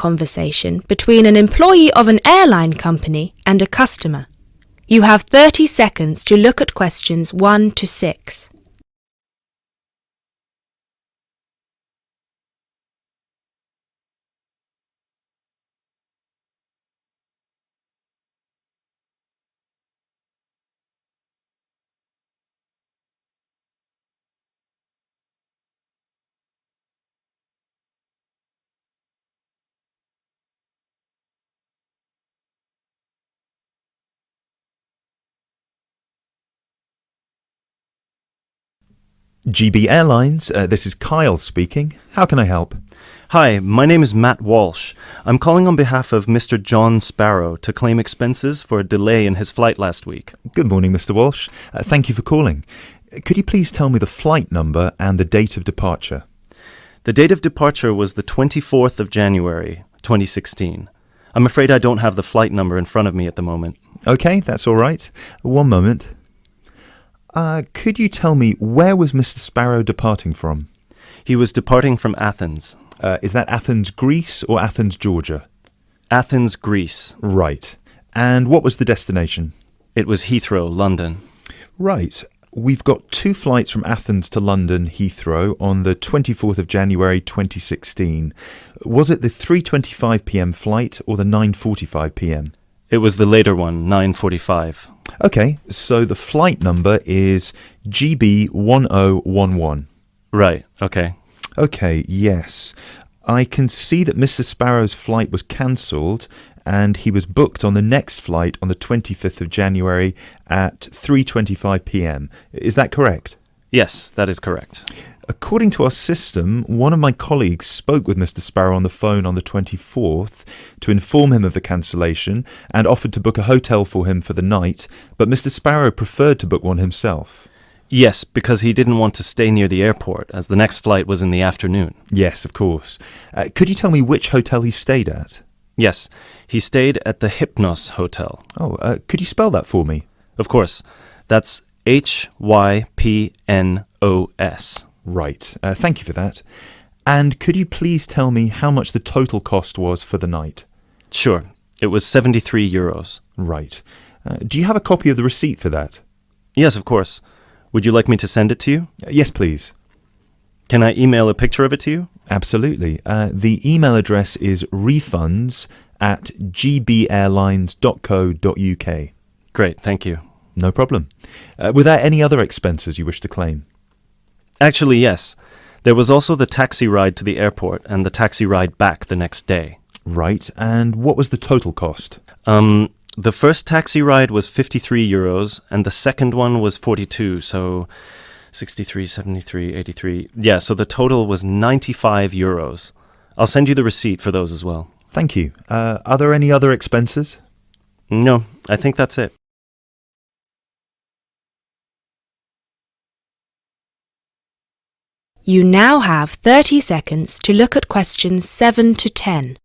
conversation between an employee of an airline company and a customer. You have 30 seconds to look at questions 1 to 6. GB Airlines, this is Kyle speaking. How can I help? Hi, my name is Matt Walsh. I'm calling on behalf of Mr. John Sparrow to claim expenses for a delay in his flight last week. Good morning, Mr. Walsh. Thank you for calling. Could you please tell me the flight number and the date of departure? The date of departure was the 24th of January, 2016. I'm afraid I don't have the flight number in front of me at the moment. Okay, that's all right. One moment. Could you tell me where was Mr. Sparrow departing from? He was departing from Athens. Is that Athens, Greece or Athens, Georgia? Athens, Greece. Right. And what was the destination? It was Heathrow, London. Right. We've got 2 flights from Athens to London, Heathrow, on the 24th of January 2016. Was it the 3:25 p.m. flight or the 9:45 p.m.? It was the later one, 9:45. Okay, so the flight number is GB1011. Right, okay. Okay, yes. I can see that Mr. Sparrow's flight was cancelled and he was booked on the next flight on the 25th of January at 3:25 p.m. Is that correct? Yes, that is correct. According to our system, one of my colleagues spoke with Mr. Sparrow on the phone on the 24th to inform him of the cancellation and offered to book a hotel for him for the night, but Mr. Sparrow preferred to book one himself. Yes, because he didn't want to stay near the airport, as the next flight was in the afternoon. Yes, of course. Could you tell me which hotel he stayed at? Yes, he stayed at the Hypnos Hotel. Oh, could you spell that for me? Of course. That's Hypnos. Right. Thank you for that. And could you please tell me how much the total cost was for the night? Sure. It was 73 euros. Right. Do you have a copy of the receipt for that? Yes, of course. Would you like me to send it to you? Yes, please. Can I email a picture of it to you? Absolutely. The email address is refunds@gbairlines.co.uk. Great, thank you. No problem. Were there any other expenses you wish to claim? Actually, yes. There was also the taxi ride to the airport and the taxi ride back the next day. Right. And what was the total cost? The first taxi ride was 53 euros and the second one was 42, so 63, 73, 83. Yeah, so the total was 95 euros. I'll send you the receipt for those as well. Thank you. Are there any other expenses? No, I think that's it. You now have 30 seconds to look at questions 7 to 10.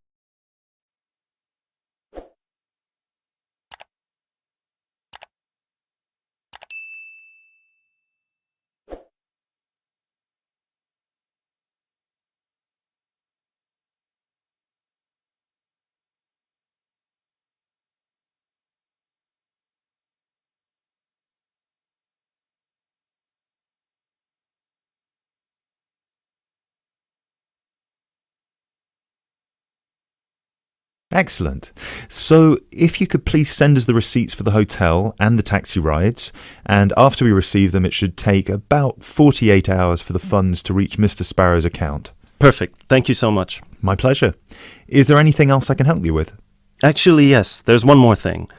Excellent. So if you could please send us the receipts for the hotel and the taxi rides, and after we receive them, it should take about 48 hours for the funds to reach Mr. Sparrow's account. Perfect. Thank you so much. My pleasure. Is there anything else I can help you with? Actually, yes. There's one more thing.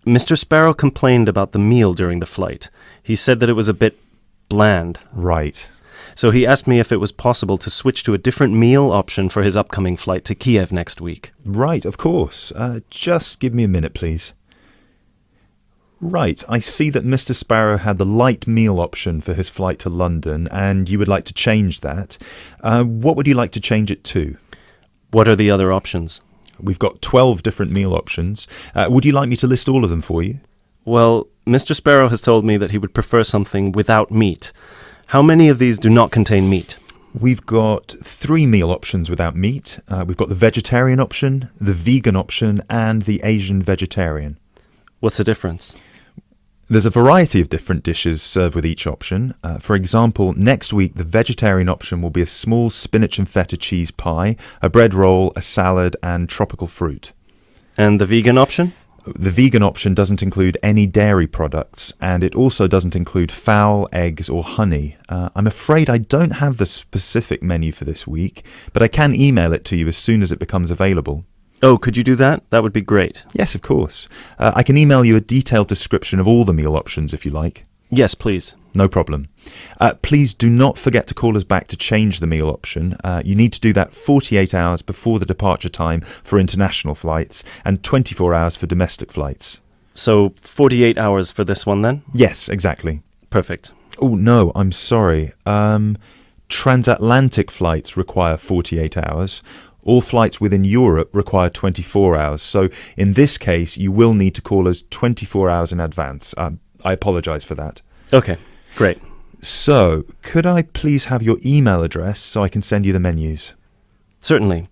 Mr. Sparrow complained about the meal during the flight. He said that it was a bit bland. Right. So he asked me if it was possible to switch to a different meal option for his upcoming flight to Kiev next week. Right, of course. Just give me a minute, please. Right, I see that Mr. Sparrow had the light meal option for his flight to London, and you would like to change that. What would you like to change it to? What are the other options? We've got 12 different meal options. Would you like me to list all of them for you? Well, Mr. Sparrow has told me that he would prefer something without meat. How many of these do not contain meat? We've got 3 meal options without meat. We've got the vegetarian option, the vegan option, and the Asian vegetarian. What's the difference? There's a variety of different dishes served with each option. For example, next week the vegetarian option will be a small spinach and feta cheese pie, a bread roll, a salad, and tropical fruit. And the vegan option? The vegan option doesn't include any dairy products, and it also doesn't include fowl, eggs, or honey. I'm afraid I don't have the specific menu for this week, but I can email it to you as soon as it becomes available. Oh, could you do that? That would be great. Yes, of course. I can email you a detailed description of all the meal options if you like. Yes, please. No problem. Please do not forget to call us back to change the meal option. You need to do that 48 hours before the departure time for international flights and 24 hours for domestic flights. So 48 hours for this one then? Yes, exactly. Perfect. Oh, no, I'm sorry. Transatlantic flights require 48 hours. All flights within Europe require 24 hours. So in this case, you will need to call us 24 hours in advance. I apologise for that. Okay, great. So, could I please have your email address so I can send you the menus? Certainly.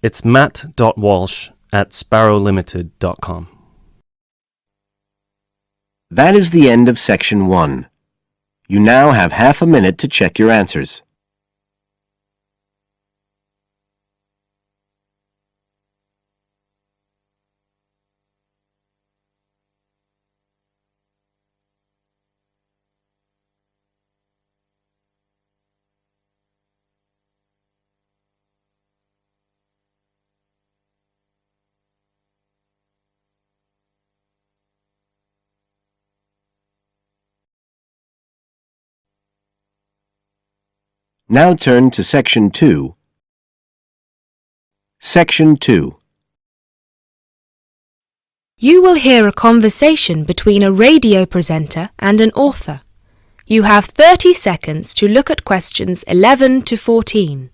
It's matt.walsh@sparrowlimited.com. That is the end of section 1. You now have half a minute to check your answers. Now turn to section 2. Section 2. You will hear a conversation between a radio presenter and an author. You have 30 seconds to look at questions 11 to 14.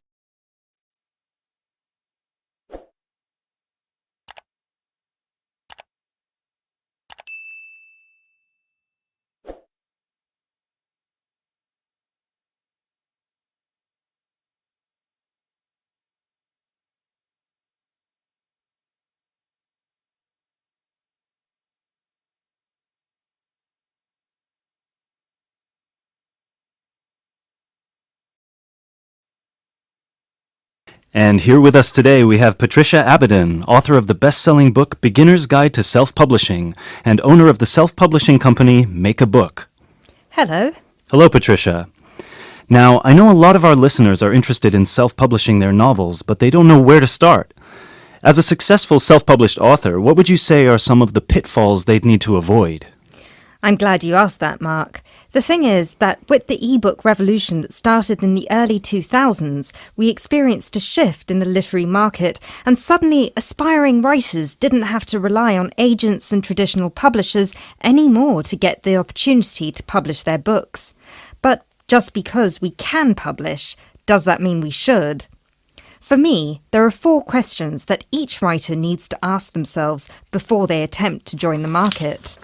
And here with us today we have Patricia Abadan, author of the best-selling book Beginner's Guide to Self-Publishing and owner of the self-publishing company Make a Book. Hello. Hello, Patricia. Now, I know a lot of our listeners are interested in self-publishing their novels, but they don't know where to start. As a successful self-published author, what would you say are some of the pitfalls they'd need to avoid? I'm glad you asked that, Mark. The thing is that with the e-book revolution that started in the early 2000s, we experienced a shift in the literary market, and suddenly aspiring writers didn't have to rely on agents and traditional publishers anymore to get the opportunity to publish their books. But just because we can publish, does that mean we should? For me, there are 4 questions that each writer needs to ask themselves before they attempt to join the market.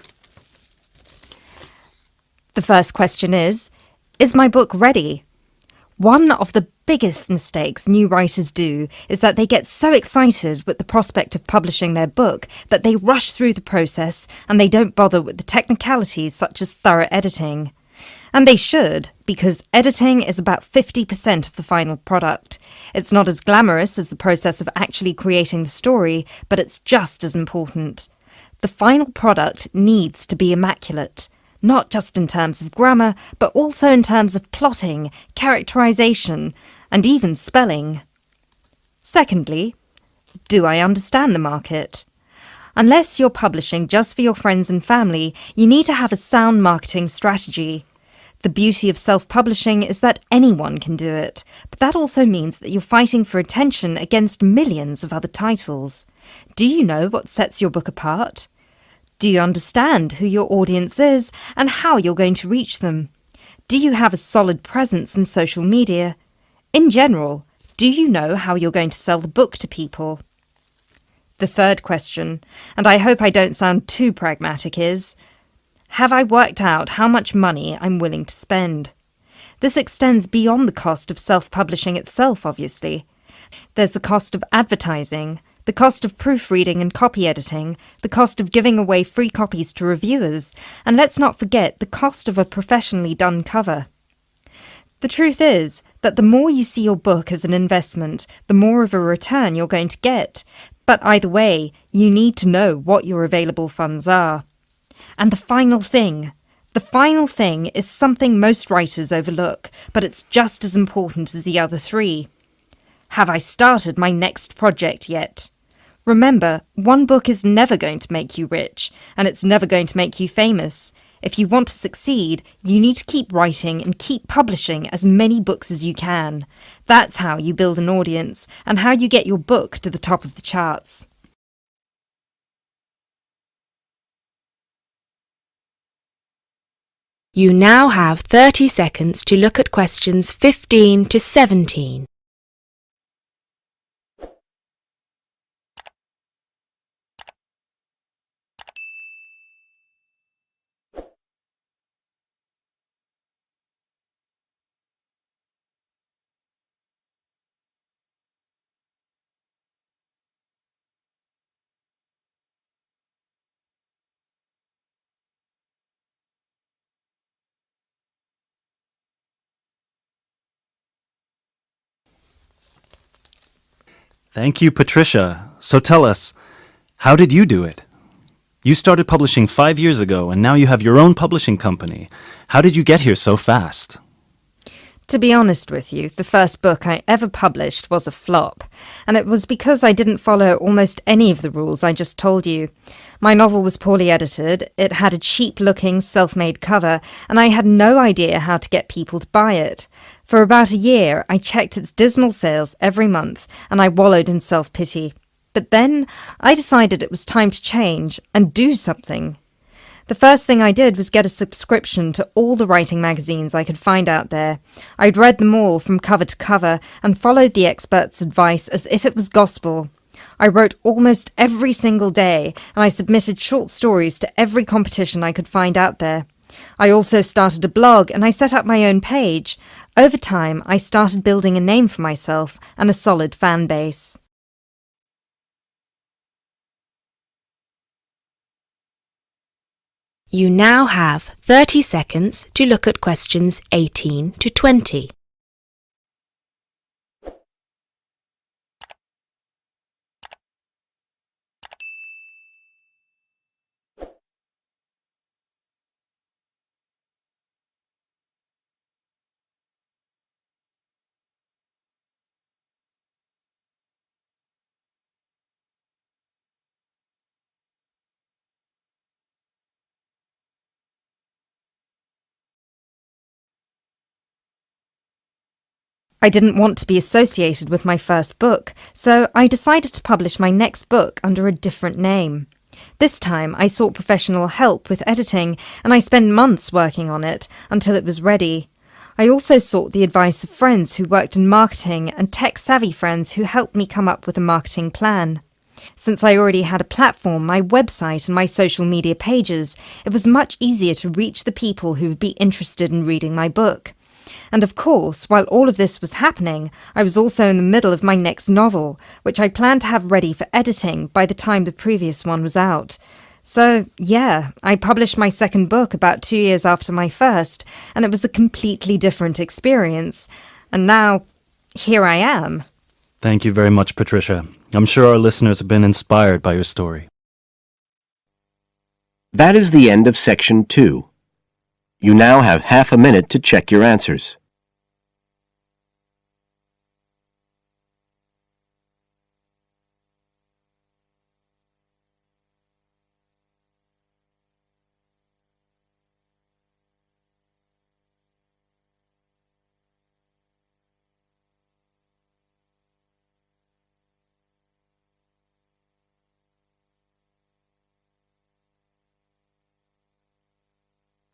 The first question is my book ready? One of the biggest mistakes new writers do is that they get so excited with the prospect of publishing their book that they rush through the process and they don't bother with the technicalities such as thorough editing. And they should, because editing is about 50% of the final product. It's not as glamorous as the process of actually creating the story, but it's just as important. The final product needs to be immaculate. Not just in terms of grammar, but also in terms of plotting, characterization, and even spelling. Secondly, do I understand the market? Unless you're publishing just for your friends and family, you need to have a sound marketing strategy. The beauty of self-publishing is that anyone can do it, but that also means that you're fighting for attention against millions of other titles. Do you know what sets your book apart? Do you understand who your audience is and how you're going to reach them? Do you have a solid presence in social media? In general, do you know how you're going to sell the book to people? The third question, and I hope I don't sound too pragmatic, is, have I worked out how much money I'm willing to spend? This extends beyond the cost of self-publishing itself, obviously. There's the cost of advertising, the cost of proofreading and copy editing, the cost of giving away free copies to reviewers, and let's not forget the cost of a professionally done cover. The truth is that the more you see your book as an investment, the more of a return you're going to get. But either way, you need to know what your available funds are. And the final thing is something most writers overlook, but it's just as important as the other three. Have I started my next project yet? Remember, one book is never going to make you rich, and it's never going to make you famous. If you want to succeed, you need to keep writing and keep publishing as many books as you can. That's how you build an audience and how you get your book to the top of the charts. You now have 30 seconds to look at questions 15 to 17. Thank you, Patricia. So tell us, how did you do it? You started publishing 5 years ago, and now you have your own publishing company. How did you get here so fast? To be honest with you, the first book I ever published was a flop, and it was because I didn't follow almost any of the rules I just told you. My novel was poorly edited, it had a cheap-looking, self-made cover, and I had no idea how to get people to buy it. For about a year, I checked its dismal sales every month, and I wallowed in self-pity. But then, I decided it was time to change and do something. The first thing I did was get a subscription to all the writing magazines I could find out there. I'd read them all from cover to cover and followed the experts' advice as if it was gospel. I wrote almost every single day, and I submitted short stories to every competition I could find out there. I also started a blog and I set up my own page. Over time, I started building a name for myself and a solid fan base. You now have 30 seconds to look at questions 18 to 20. I didn't want to be associated with my first book, so I decided to publish my next book under a different name. This time I sought professional help with editing, and I spent months working on it until it was ready. I also sought the advice of friends who worked in marketing and tech-savvy friends who helped me come up with a marketing plan. Since I already had a platform, my website and my social media pages, it was much easier to reach the people who would be interested in reading my book. And of course, while all of this was happening, I was also in the middle of my next novel, which I planned to have ready for editing by the time the previous one was out. So, yeah, I published my second book about 2 years after my first, and it was a completely different experience. And now, here I am. Thank you very much, Patricia. I'm sure our listeners have been inspired by your story. That is the end of Section 2. You now have half a minute to check your answers.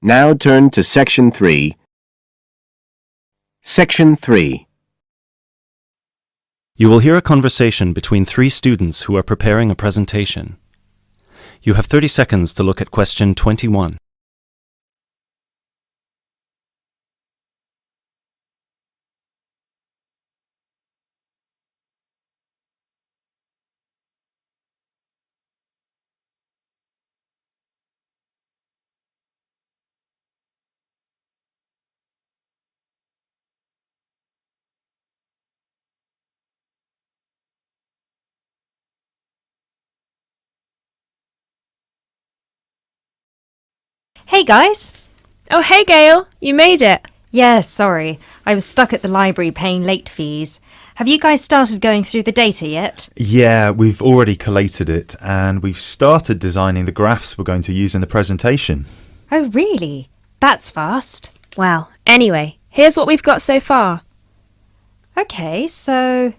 Now turn to Section 3. Section 3. You will hear a conversation between 3 students who are preparing a presentation. You have 30 seconds to look at question 21. Hey guys! Oh, hey Gail, you made it. Yeah, sorry. I was stuck at the library paying late fees. Have you guys started going through the data yet? Yeah, we've already collated it and we've started designing the graphs we're going to use in the presentation. Oh, really? That's fast. Well, anyway, here's what we've got so far. Okay, so...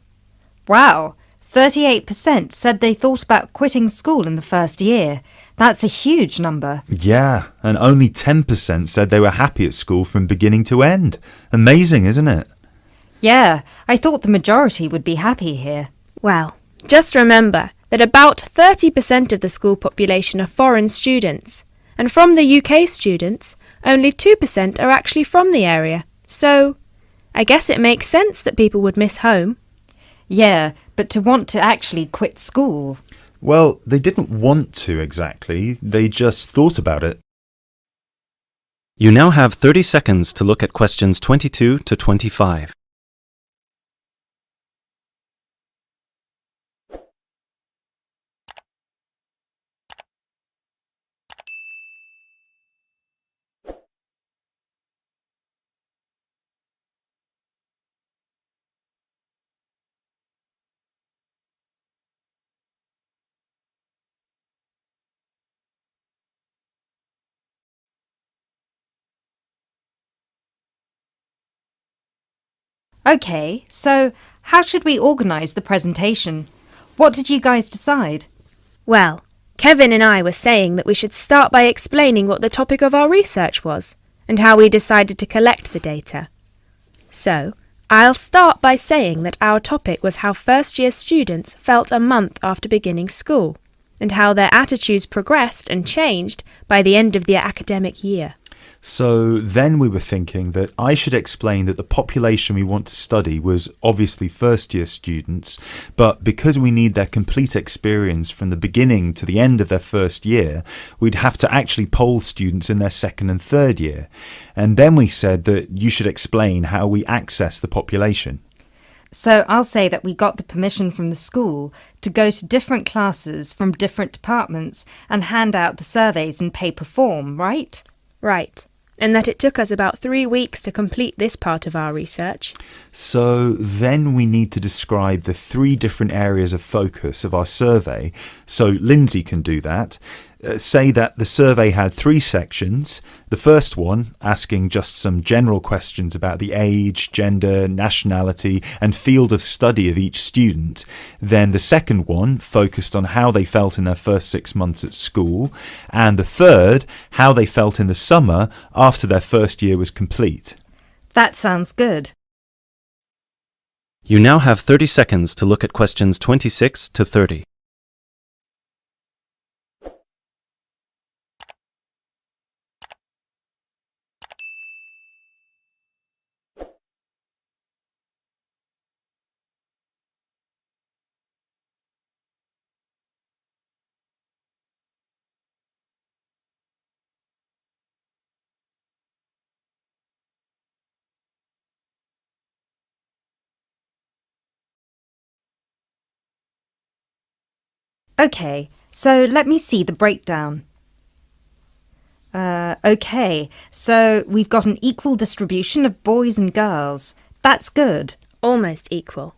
Wow, 38% said they thought about quitting school in the first year. That's a huge number. Yeah, and only 10% said they were happy at school from beginning to end. Amazing, isn't it? Yeah, I thought the majority would be happy here. Well, just remember that about 30% of the school population are foreign students, and from the UK students, only 2% are actually from the area. So, I guess it makes sense that people would miss home. Yeah, but to want to actually quit school... Well, they didn't want to exactly, they just thought about it. You now have 30 seconds to look at questions 22 to 25. Okay, so how should we organise the presentation? What did you guys decide? Well, Kevin and I were saying that we should start by explaining what the topic of our research was, and how we decided to collect the data. So, I'll start by saying that our topic was how first-year students felt a month after beginning school, and how their attitudes progressed and changed by the end of the academic year. So then we were thinking that I should explain that the population we want to study was obviously first-year students, but because we need their complete experience from the beginning to the end of their first year, we'd have to actually poll students in their second and third year. And then we said that you should explain how we access the population. So I'll say that we got the permission from the school to go to different classes from different departments and hand out the surveys in paper form, right? Right. And that it took us about 3 weeks to complete this part of our research. So then we need to describe the 3 different areas of focus of our survey. So Lindsay can do that. Say that the survey had 3 sections. The first one asking just some general questions about the age, gender, nationality and field of study of each student. Then the second one focused on how they felt in their first 6 months at school. And the third, how they felt in the summer after their first year was complete. That sounds good. You now have 30 seconds to look at questions 26 to 30. Okay, so let me see the breakdown. Okay, so we've got an equal distribution of boys and girls. That's good. Almost equal.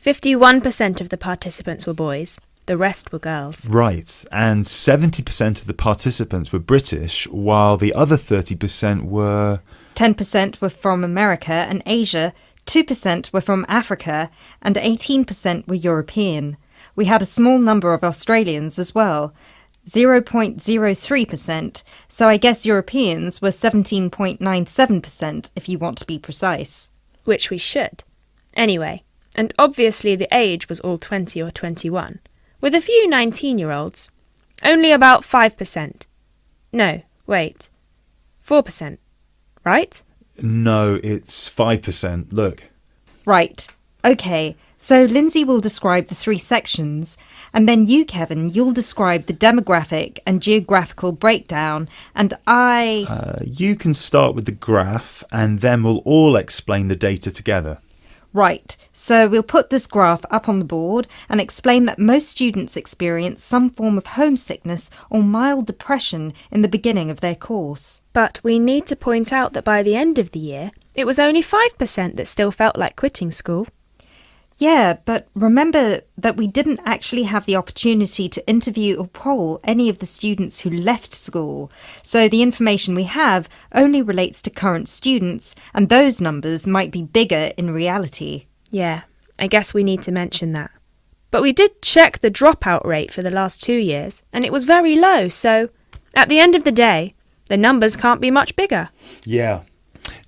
51% of the participants were boys, the rest were girls. Right, and 70% of the participants were British, while the other 30% were... 10% were from America and Asia, 2% were from Africa, and 18% were European. We had a small number of Australians as well, 0.03%, so I guess Europeans were 17.97% if you want to be precise. Which we should. Anyway, and obviously the age was all 20 or 21, with a few 19-year-olds. Only about 5%. No, wait. 4%. Right? No, it's 5%. Look. Right. Okay. So Lindsay will describe the 3 sections, and then you, Kevin, you'll describe the demographic and geographical breakdown, and You can start with the graph, and then we'll all explain the data together. Right, so we'll put this graph up on the board and explain that most students experience some form of homesickness or mild depression in the beginning of their course. But we need to point out that by the end of the year, it was only 5% that still felt like quitting school. Yeah, but remember that we didn't actually have the opportunity to interview or poll any of the students who left school, so the information we have only relates to current students, and those numbers might be bigger in reality. Yeah, I guess we need to mention that. But we did check the dropout rate for the last 2 years, and it was very low, so at the end of the day, the numbers can't be much bigger. Yeah.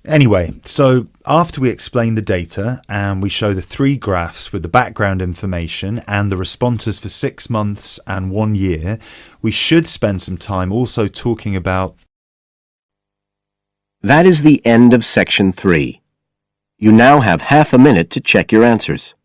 Anyway, so after we explain the data and we show the 3 graphs with the background information and the responses for 6 months and 1 year, we should spend some time also talking about... That is the end of section 3. You now have half a minute to check your answers.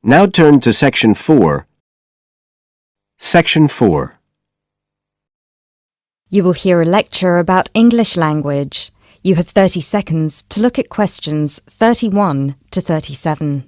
Now turn to section 4. Section 4. You will hear a lecture about English language. You have 30 seconds to look at questions 31 to 37.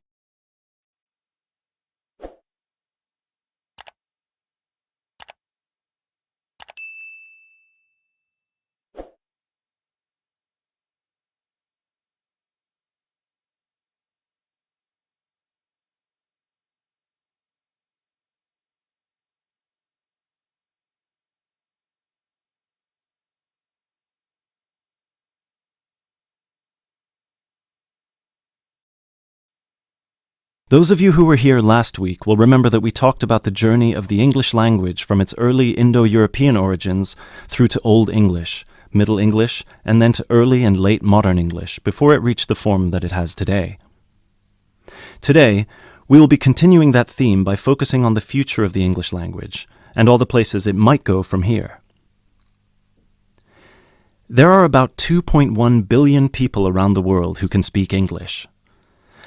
Those of you who were here last week will remember that we talked about the journey of the English language from its early Indo-European origins through to Old English, Middle English, and then to early and late modern English before it reached the form that it has today. Today, we will be continuing that theme by focusing on the future of the English language and all the places it might go from here. There are about 2.1 billion people around the world who can speak English.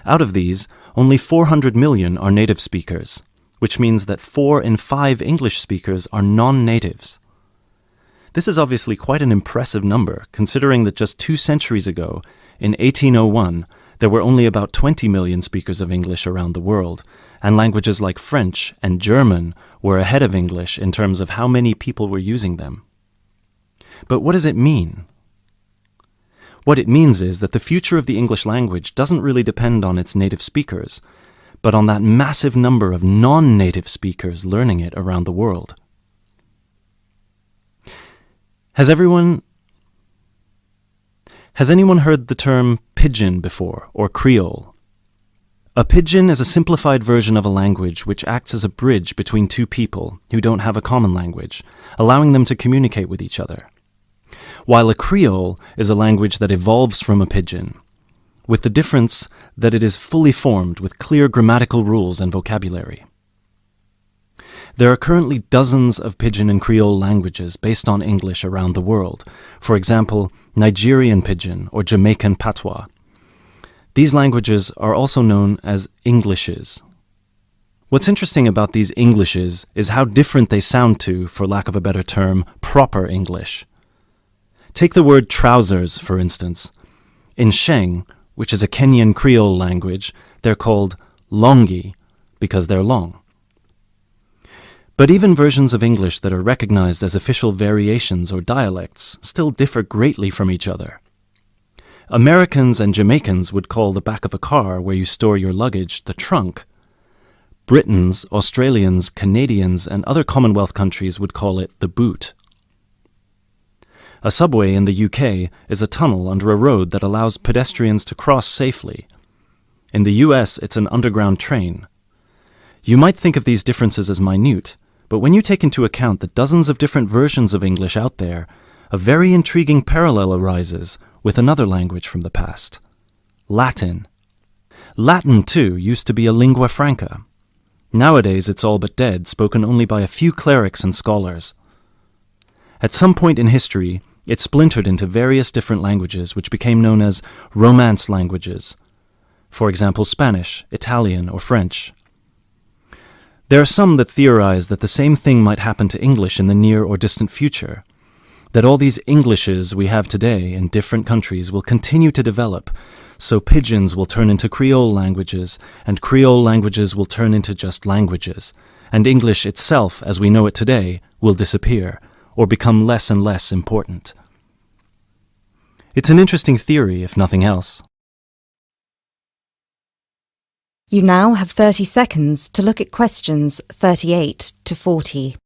Out of these, only 400 million are native speakers, which means that 4 in 5 English speakers are non-natives. This is obviously quite an impressive number, considering that just 2 centuries ago, in 1801, there were only about 20 million speakers of English around the world, and languages like French and German were ahead of English in terms of how many people were using them. But what does it mean? What it means is that the future of the English language doesn't really depend on its native speakers, but on that massive number of non-native speakers learning it around the world. Has anyone heard the term pidgin before, or Creole? A pidgin is a simplified version of a language which acts as a bridge between two people who don't have a common language, allowing them to communicate with each other. While a Creole is a language that evolves from a pidgin, with the difference that it is fully formed with clear grammatical rules and vocabulary. There are currently dozens of Pidgin and Creole languages based on English around the world, for example, Nigerian Pidgin or Jamaican Patois. These languages are also known as Englishes. What's interesting about these Englishes is how different they sound to, for lack of a better term, proper English. Take the word trousers, for instance. In Sheng, which is a Kenyan Creole language, they're called longi because they're long. But even versions of English that are recognized as official variations or dialects still differ greatly from each other. Americans and Jamaicans would call the back of a car where you store your luggage the trunk. Britons, Australians, Canadians, and other Commonwealth countries would call it the boot. A subway in the UK is a tunnel under a road that allows pedestrians to cross safely. In the US, it's an underground train. You might think of these differences as minute, but when you take into account the dozens of different versions of English out there, a very intriguing parallel arises with another language from the past, Latin. Latin, too, used to be a lingua franca. Nowadays it's all but dead, spoken only by a few clerics and scholars. At some point in history, it splintered into various different languages which became known as Romance languages. For example, Spanish, Italian, or French. There are some that theorize that the same thing might happen to English in the near or distant future, that all these Englishes we have today in different countries will continue to develop, so pidgins will turn into Creole languages, and Creole languages will turn into just languages, and English itself, as we know it today, will disappear, or become less and less important. It's an interesting theory, if nothing else. You now have 30 seconds to look at questions 38 to 40.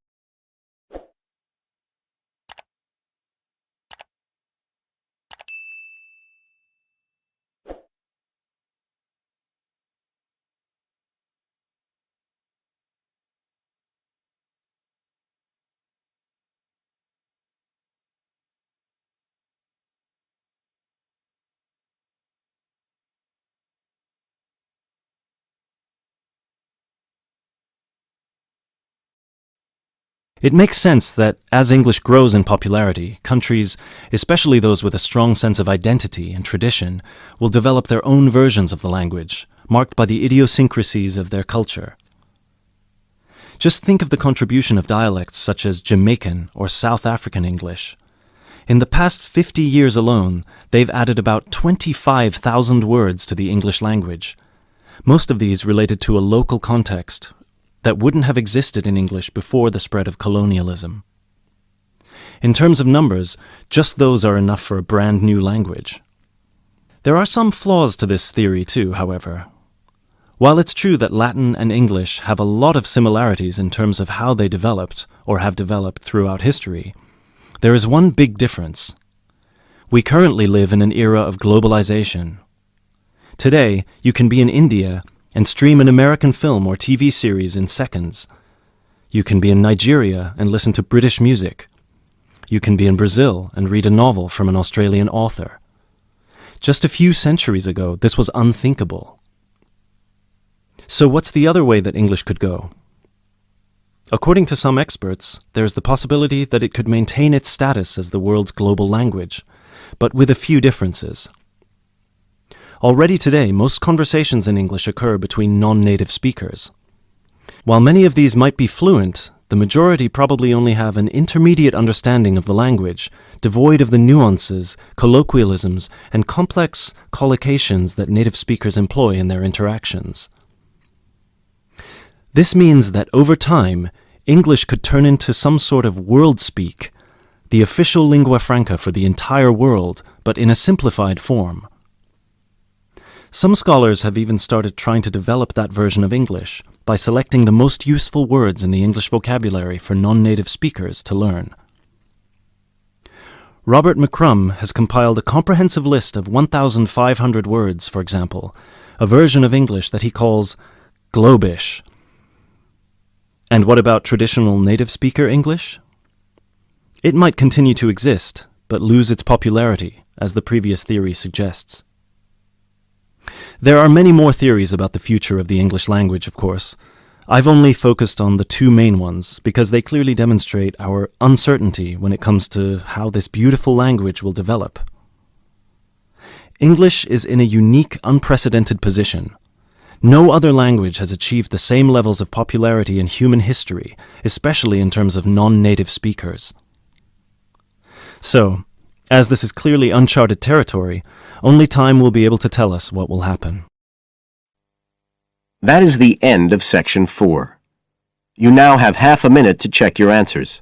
It makes sense that as English grows in popularity, countries, especially those with a strong sense of identity and tradition, will develop their own versions of the language, marked by the idiosyncrasies of their culture. Just think of the contribution of dialects such as Jamaican or South African English. In the past 50 years alone, they've added about 25,000 words to the English language. Most of these related to a local context that wouldn't have existed in English before the spread of colonialism. In terms of numbers, just those are enough for a brand new language. There are some flaws to this theory too, however. While it's true that Latin and English have a lot of similarities in terms of how they developed, or have developed throughout history, there is one big difference. We currently live in an era of globalization. Today, you can be in India and stream an American film or TV series in seconds. You can be in Nigeria and listen to British music. You can be in Brazil and read a novel from an Australian author. Just a few centuries ago, this was unthinkable. So what's the other way that English could go? According to some experts, there's the possibility that it could maintain its status as the world's global language, but with a few differences. Already today, most conversations in English occur between non-native speakers. While many of these might be fluent, the majority probably only have an intermediate understanding of the language, devoid of the nuances, colloquialisms, and complex collocations that native speakers employ in their interactions. This means that over time, English could turn into some sort of world speak, the official lingua franca for the entire world, but in a simplified form. Some scholars have even started trying to develop that version of English by selecting the most useful words in the English vocabulary for non-native speakers to learn. Robert McCrum has compiled a comprehensive list of 1,500 words, for example, a version of English that he calls Globish. And what about traditional native speaker English? It might continue to exist, but lose its popularity, as the previous theory suggests. There are many more theories about the future of the English language, of course. I've only focused on the two main ones because they clearly demonstrate our uncertainty when it comes to how this beautiful language will develop. English is in a unique, unprecedented position. No other language has achieved the same levels of popularity in human history, especially in terms of non-native speakers. So, as this is clearly uncharted territory, only time will be able to tell us what will happen. That is the end of Section 4. You now have half a minute to check your answers.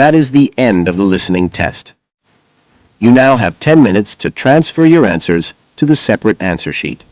That is the end of the listening test. You now have 10 minutes to transfer your answers to the separate answer sheet.